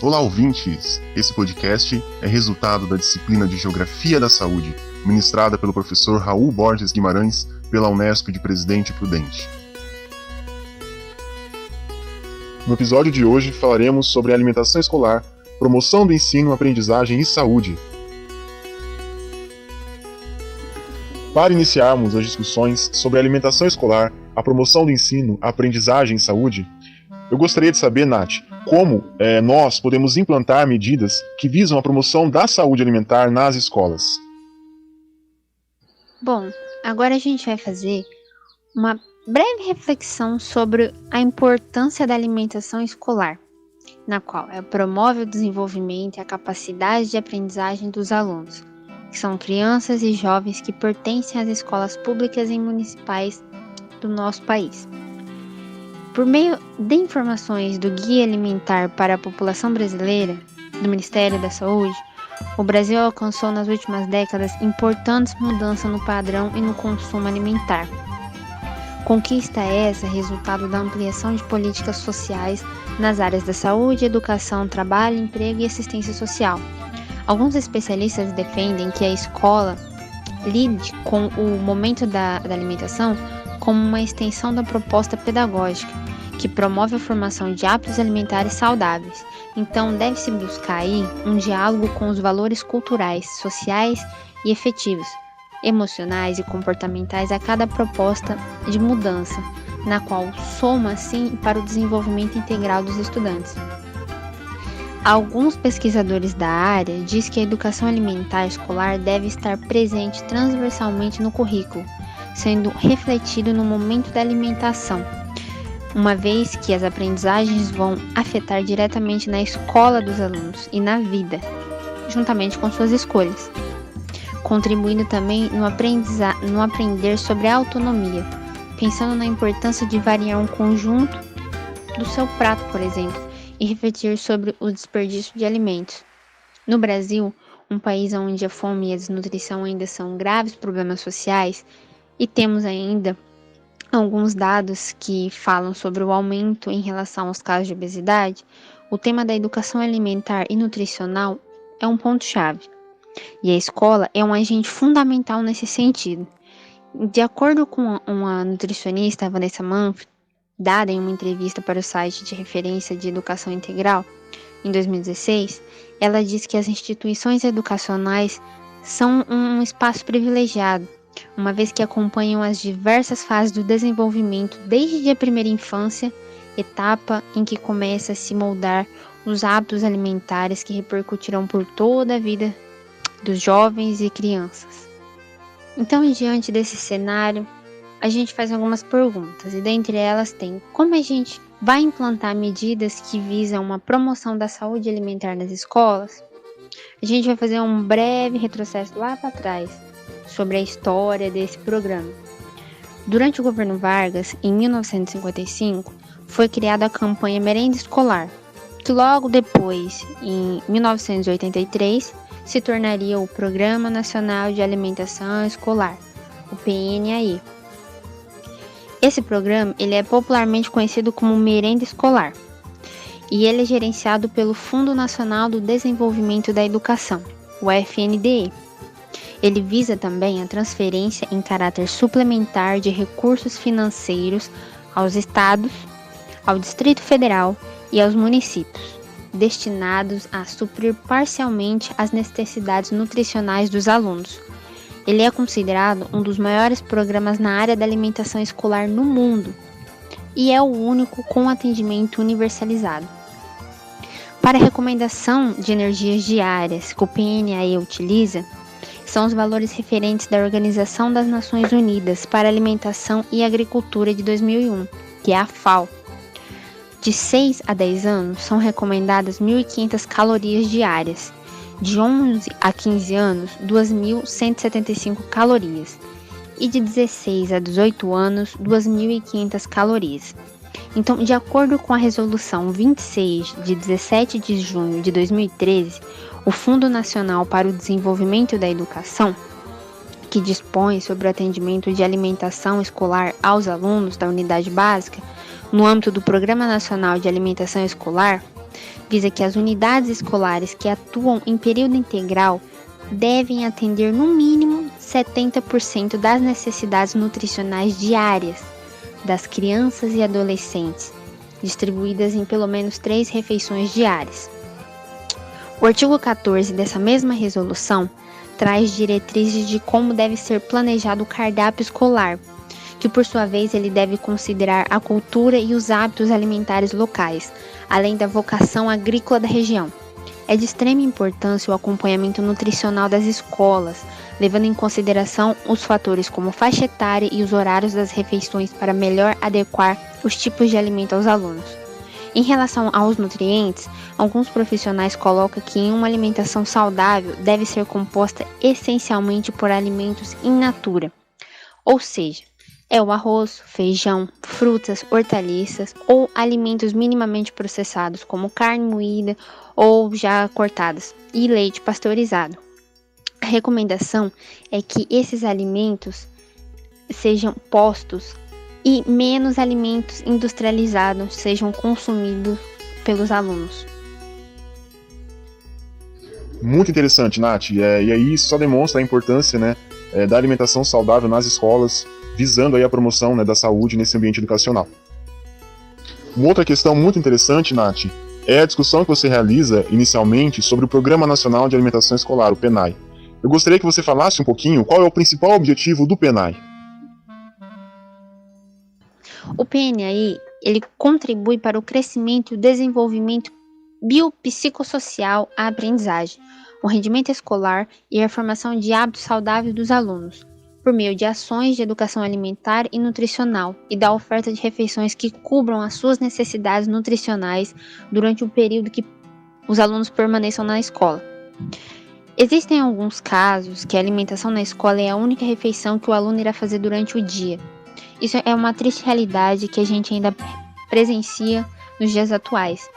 Olá, ouvintes! Esse podcast é resultado da disciplina de Geografia da Saúde, ministrada pelo professor Raul Borges Guimarães, pela Unesp de Presidente Prudente. No episódio de hoje falaremos sobre alimentação escolar, promoção do ensino, aprendizagem e saúde. Para iniciarmos as discussões sobre a alimentação escolar, a promoção do ensino, a aprendizagem e saúde, eu gostaria de saber, Nath, como nós podemos implantar medidas que visam a promoção da saúde alimentar nas escolas. Bom, agora a gente vai fazer uma breve reflexão sobre a importância da alimentação escolar, na qual ela promove o desenvolvimento e a capacidade de aprendizagem dos alunos, que são crianças e jovens que pertencem às escolas públicas e municipais do nosso país. Por meio de informações do Guia Alimentar para a População Brasileira, do Ministério da Saúde, o Brasil alcançou nas últimas décadas importantes mudanças no padrão e no consumo alimentar. Conquista essa resultado da ampliação de políticas sociais nas áreas da saúde, educação, trabalho, emprego e assistência social. Alguns especialistas defendem que a escola lide com o momento da alimentação como uma extensão da proposta pedagógica, que promove a formação de hábitos alimentares saudáveis. Então, deve-se buscar aí um diálogo com os valores culturais, sociais e efetivos, emocionais e comportamentais a cada proposta de mudança, na qual soma, assim, para o desenvolvimento integral dos estudantes. Alguns pesquisadores da área dizem que a educação alimentar escolar deve estar presente transversalmente no currículo, sendo refletido no momento da alimentação, uma vez que as aprendizagens vão afetar diretamente na escola dos alunos e na vida, juntamente com suas escolhas, contribuindo também no aprender sobre a autonomia, pensando na importância de variar um conjunto do seu prato, por exemplo, e refletir sobre o desperdício de alimentos. No Brasil, um país onde a fome e a desnutrição ainda são graves problemas sociais, e temos ainda alguns dados que falam sobre o aumento em relação aos casos de obesidade, o tema da educação alimentar e nutricional é um ponto-chave. E a escola é um agente fundamental nesse sentido. De acordo com uma nutricionista, a Vanessa Manfred, dada em uma entrevista para o site de referência de educação integral, em 2016, ela diz que as instituições educacionais são um espaço privilegiado, uma vez que acompanham as diversas fases do desenvolvimento desde a primeira infância, etapa em que começa a se moldar os hábitos alimentares que repercutirão por toda a vida dos jovens e crianças. Então, diante desse cenário, a gente faz algumas perguntas, e dentre elas tem: como a gente vai implantar medidas que visam uma promoção da saúde alimentar nas escolas? A gente vai fazer um breve retrocesso lá para trás, sobre a história desse programa. Durante o governo Vargas, em 1955, foi criada a campanha Merenda Escolar, que logo depois, em 1983, se tornaria o Programa Nacional de Alimentação Escolar, o PNAE. Esse programa ele é popularmente conhecido como Merenda Escolar, e ele é gerenciado pelo Fundo Nacional do Desenvolvimento da Educação, o FNDE. Ele visa também a transferência em caráter suplementar de recursos financeiros aos estados, ao Distrito Federal e aos municípios, destinados a suprir parcialmente as necessidades nutricionais dos alunos. Ele é considerado um dos maiores programas na área da alimentação escolar no mundo e é o único com atendimento universalizado. Para a recomendação de energias diárias que o PNAE utiliza, são os valores referentes da Organização das Nações Unidas para a Alimentação e Agricultura de 2001, que é a FAO. De 6 a 10 anos, são recomendadas 1.500 calorias diárias. De 11 a 15 anos, 2.175 calorias. E de 16 a 18 anos, 2.500 calorias. Então, de acordo com a Resolução 26, de 17 de junho de 2013, o Fundo Nacional para o Desenvolvimento da Educação, que dispõe sobre o atendimento de alimentação escolar aos alunos da unidade básica, no âmbito do Programa Nacional de Alimentação Escolar, visa que as unidades escolares que atuam em período integral devem atender no mínimo 70% das necessidades nutricionais diárias das crianças e adolescentes, distribuídas em pelo menos 3 refeições diárias. O artigo 14 dessa mesma resolução traz diretrizes de como deve ser planejado o cardápio escolar, que por sua vez ele deve considerar a cultura e os hábitos alimentares locais, além da vocação agrícola da região. É de extrema importância o acompanhamento nutricional das escolas, levando em consideração os fatores como faixa etária e os horários das refeições para melhor adequar os tipos de alimento aos alunos. Em relação aos nutrientes, alguns profissionais colocam que uma alimentação saudável deve ser composta essencialmente por alimentos in natura, ou seja, é o arroz, feijão, frutas, hortaliças ou alimentos minimamente processados, como carne moída ou já cortadas, e leite pasteurizado. A recomendação é que esses alimentos sejam postos e menos alimentos industrializados sejam consumidos pelos alunos. Muito interessante, Nath. E aí isso só demonstra a importância, né, da alimentação saudável nas escolas, visando aí a promoção, né, da saúde nesse ambiente educacional. Uma outra questão muito interessante, Nath, é a discussão que você realiza inicialmente sobre o Programa Nacional de Alimentação Escolar, o PNAE. Eu gostaria que você falasse um pouquinho qual é o principal objetivo do PNAE. O PNAE, ele contribui para o crescimento e o desenvolvimento biopsicossocial, a aprendizagem, o rendimento escolar e a formação de hábitos saudáveis dos alunos, por meio de ações de educação alimentar e nutricional e da oferta de refeições que cubram as suas necessidades nutricionais durante o período que os alunos permaneçam na escola. Existem alguns casos que a alimentação na escola é a única refeição que o aluno irá fazer durante o dia. Isso é uma triste realidade que a gente ainda presencia nos dias atuais.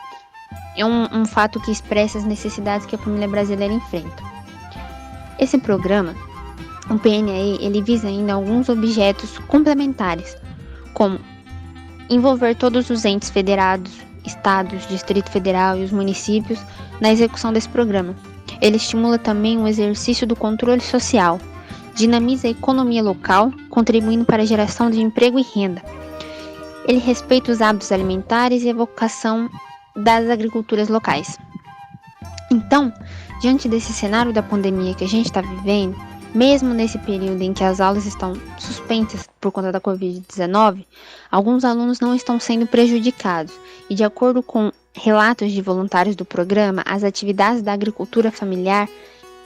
É um fato que expressa as necessidades que a família brasileira enfrenta. Esse programa, o PNAE, ele visa ainda alguns objetos complementares, como envolver todos os entes federados, estados, Distrito Federal e os municípios na execução desse programa. Ele estimula também o exercício do controle social, dinamiza a economia local, contribuindo para a geração de emprego e renda. Ele respeita os hábitos alimentares e a vocação das agriculturas locais. Então, diante desse cenário da pandemia que a gente está vivendo, mesmo nesse período em que as aulas estão suspensas por conta da Covid-19, alguns alunos não estão sendo prejudicados e, de acordo com relatos de voluntários do programa, as atividades da agricultura familiar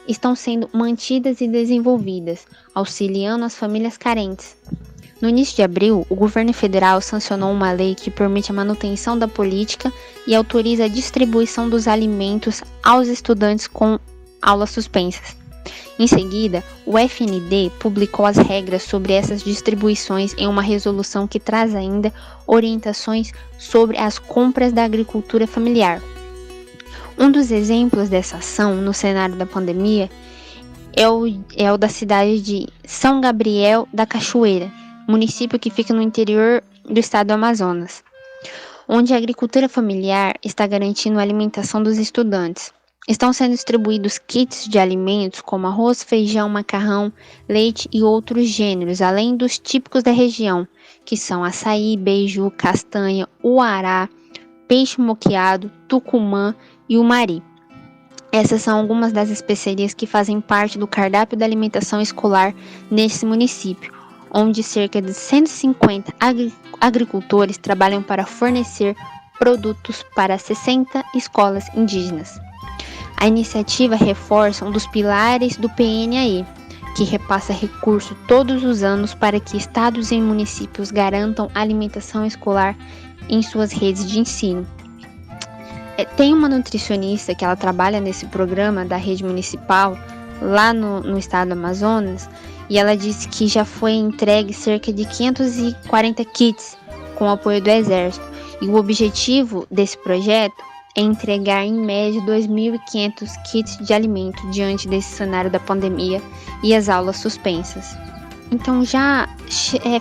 estão sendo mantidas e desenvolvidas, auxiliando as famílias carentes. No início de abril, o governo federal sancionou uma lei que permite a manutenção da política e autoriza a distribuição dos alimentos aos estudantes com aulas suspensas. Em seguida, o FND publicou as regras sobre essas distribuições em uma resolução que traz ainda orientações sobre as compras da agricultura familiar. Um dos exemplos dessa ação no cenário da pandemia é o da cidade de São Gabriel da Cachoeira, município que fica no interior do estado do Amazonas, onde a agricultura familiar está garantindo a alimentação dos estudantes. Estão sendo distribuídos kits de alimentos como arroz, feijão, macarrão, leite e outros gêneros, além dos típicos da região, que são açaí, beiju, castanha, uará, peixe moqueado, tucumã e umari. Essas são algumas das especiarias que fazem parte do cardápio da alimentação escolar nesse município, onde cerca de 150 agricultores trabalham para fornecer produtos para 60 escolas indígenas. A iniciativa reforça um dos pilares do PNAE, que repassa recursos todos os anos para que estados e municípios garantam a alimentação escolar em suas redes de ensino. Tem uma nutricionista que ela trabalha nesse programa da rede municipal lá no estado do Amazonas, e ela disse que já foi entregue cerca de 540 kits com o apoio do Exército, e o objetivo desse projeto é entregar em média 2.500 kits de alimento diante desse cenário da pandemia e as aulas suspensas. Então, já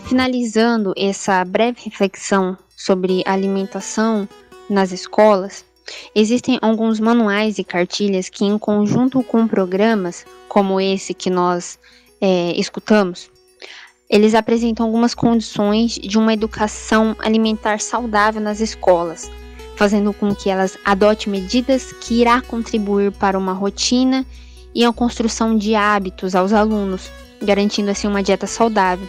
finalizando essa breve reflexão sobre alimentação nas escolas, Existem alguns manuais e cartilhas que, em conjunto com programas como esse que nós escutamos, eles apresentam algumas condições de uma educação alimentar saudável nas escolas, fazendo com que elas adotem medidas que irá contribuir para uma rotina e a construção de hábitos aos alunos, garantindo assim uma dieta saudável.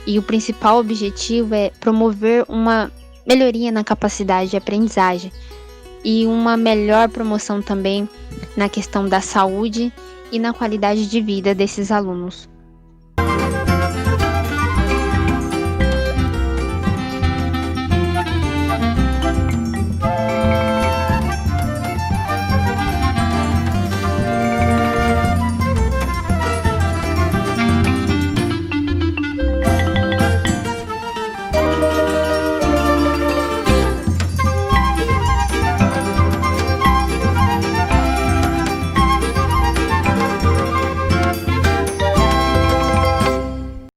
E o principal objetivo é promover uma melhoria na capacidade de aprendizagem e uma melhor promoção também na questão da saúde e na qualidade de vida desses alunos.